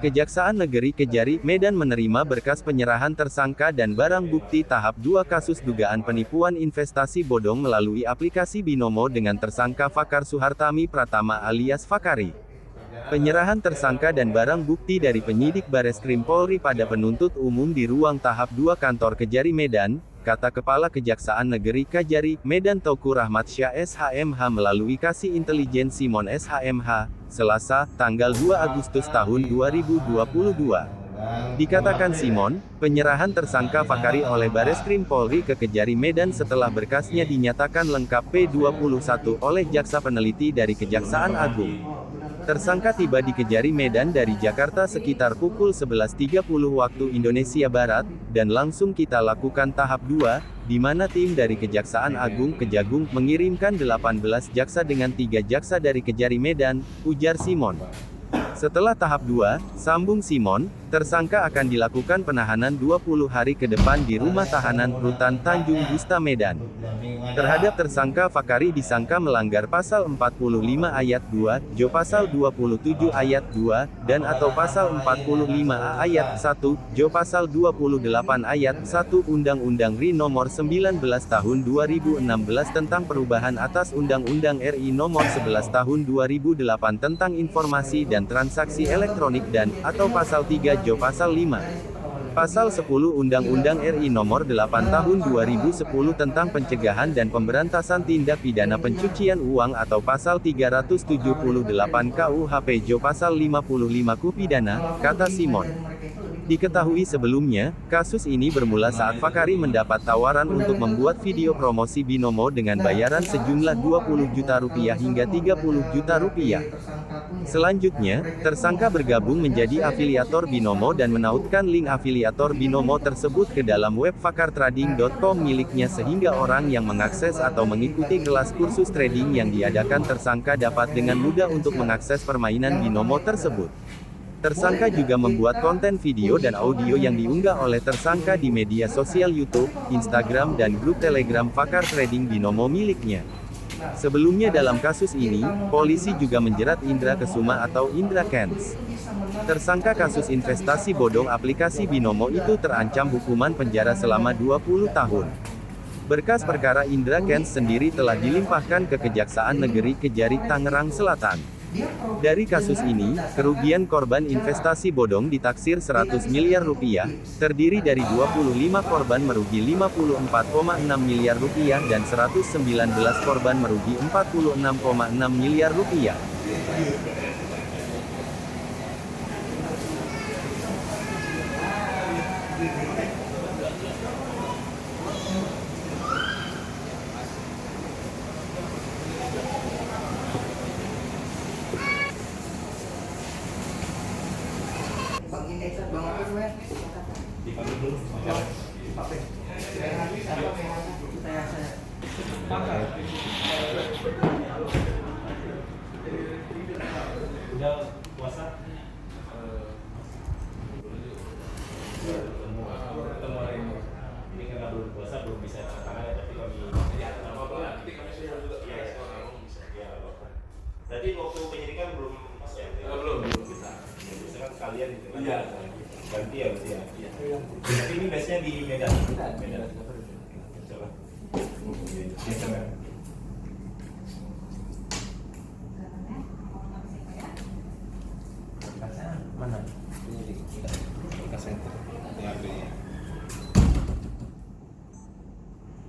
Kejaksaan Negeri Kejari, Medan menerima berkas penyerahan tersangka dan barang bukti tahap 2 kasus dugaan penipuan investasi bodong melalui aplikasi Binomo dengan tersangka Fakar Suhartami Pratama alias Fakari. Penyerahan tersangka dan barang bukti dari penyidik Bareskrim Polri pada penuntut umum di ruang tahap 2 kantor Kejari Medan, kata Kepala Kejaksaan Negeri Kejari, Medan Teuku Rahmat Syah SHMH melalui Kasih Intelijen Simon SHMH, Selasa, tanggal 2 Agustus tahun 2022. Dikatakan Simon, penyerahan tersangka Fakari oleh Bareskrim Polri ke Kejari Medan setelah berkasnya dinyatakan lengkap P21 oleh Jaksa Peneliti dari Kejaksaan Agung. Tersangka tiba di Kejari Medan dari Jakarta sekitar pukul 11.30 waktu Indonesia Barat, dan langsung kita lakukan tahap 2, di mana tim dari Kejaksaan Agung Kejagung mengirimkan 18 jaksa dengan 3 jaksa dari Kejari Medan, ujar Simon. Setelah tahap 2, sambung Simon, tersangka akan dilakukan penahanan 20 hari ke depan di Rumah Tahanan Rutan Tanjung Gusta Medan. Terhadap tersangka Fakari disangka melanggar pasal 45 ayat 2, Jo pasal 27 ayat 2, dan atau pasal 45A ayat 1, Jo pasal 28 ayat 1 Undang-Undang RI nomor 19 tahun 2016 tentang perubahan atas Undang-Undang RI nomor 11 tahun 2008 tentang informasi dan transaksi elektronik dan, atau pasal 3 Jo pasal 5. Pasal 10 Undang-Undang RI Nomor 8 Tahun 2010 tentang Pencegahan dan Pemberantasan Tindak Pidana Pencucian Uang atau Pasal 378 KUHP Jo Pasal 55 KUH Pidana, kata Simon. Diketahui sebelumnya, kasus ini bermula saat Fakari mendapat tawaran untuk membuat video promosi Binomo dengan bayaran sejumlah Rp20 juta hingga Rp30 juta. Selanjutnya, tersangka bergabung menjadi afiliator Binomo dan menautkan link afiliator Binomo tersebut ke dalam web fakartrading.com miliknya sehingga orang yang mengakses atau mengikuti kelas kursus trading yang diadakan tersangka dapat dengan mudah untuk mengakses permainan Binomo tersebut. Tersangka juga membuat konten video dan audio yang diunggah oleh tersangka di media sosial YouTube, Instagram dan grup Telegram Fakar Trading Binomo miliknya. Sebelumnya dalam kasus ini, polisi juga menjerat Indra Kesuma atau Indra Kents. Tersangka kasus investasi bodong aplikasi Binomo itu terancam hukuman penjara selama 20 tahun. Berkas perkara Indra Kents sendiri telah dilimpahkan ke Kejaksaan Negeri Kejari Tangerang Selatan. Dari kasus ini, kerugian korban investasi bodong ditaksir Rp100 miliar, terdiri dari 25 korban merugi Rp54,6 miliar dan 119 korban merugi Rp46,6 miliar. Dipanggil dulu. Udah puasa? Ketemu hari ini. Ini karena belum puasa belum bisa tangan ya, tapi kami Berarti waktu penyidikan belum ya? Belum bisa. Bisa kan sekalian gitu. Iya. Ganti ya berarti ya. Tapi ini biasanya di Medan. Medan. Coba. Ya, coba. Berkasnya mana? Ini berkasnya.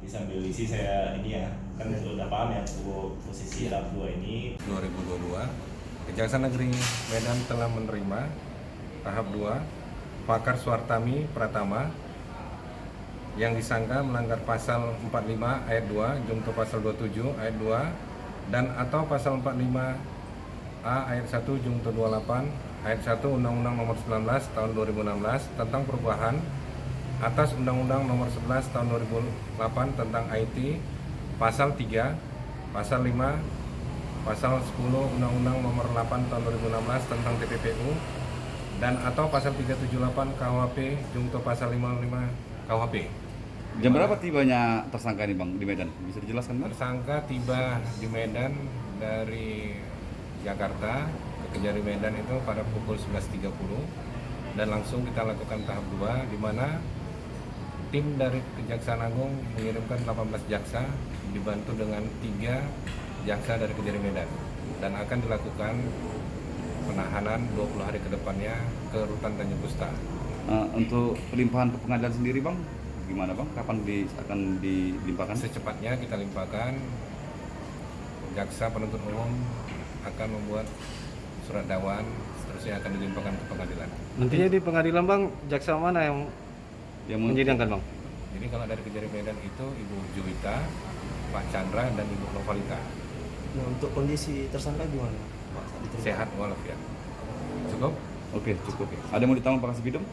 Sambil isi saya ini ya, kan sudah paham ya posisi tahap 2 ini. 2022, Kejaksaan Negeri Medan telah menerima tahap 2 Fakar Suhartami Pratama yang disangka melanggar pasal 45 ayat 2 junto pasal 27 ayat 2 dan atau pasal 45A ayat 1 junto 28 ayat 1 Undang-Undang Nomor 19 Tahun 2016 tentang perubahan atas Undang-Undang Nomor 11 Tahun 2008 tentang IT, pasal 3, pasal 5, pasal 10 Undang-Undang Nomor 8 Tahun 2016 tentang TPPU, dan atau pasal 378 KUHP junto pasal 55 KUHP. Jam berapa tibanya tersangka ini Bang di Medan? Bisa dijelaskan Bang? Tersangka tiba di Medan dari Jakarta ke Kejari Medan itu pada pukul 11.30 dan langsung kita lakukan tahap 2 di mana tim dari Kejaksaan Agung mengirimkan 18 jaksa dibantu dengan 3 jaksa dari Kejari Medan dan akan dilakukan penahanan 20 hari ke depannya ke Rutan Tanjung Pusta. Untuk pelimpahan ke pengadilan sendiri bang, gimana bang? Kapan akan dilimpahkan? Secepatnya kita limpahkan. Jaksa penuntut umum akan membuat surat dakwaan, seterusnya akan dilimpahkan ke pengadilan. Nantinya di pengadilan bang, jaksa mana yang menyidangkan bang? Jadi kalau dari Kejari Medan itu Ibu Juwita, Pak Chandra, dan Ibu Novalita. Nah, untuk kondisi tersangka gimana, Pak? Sehat walafiat. Cukup? Oke, cukup. Ada yang mau ditambah Pak Kasih Bidung?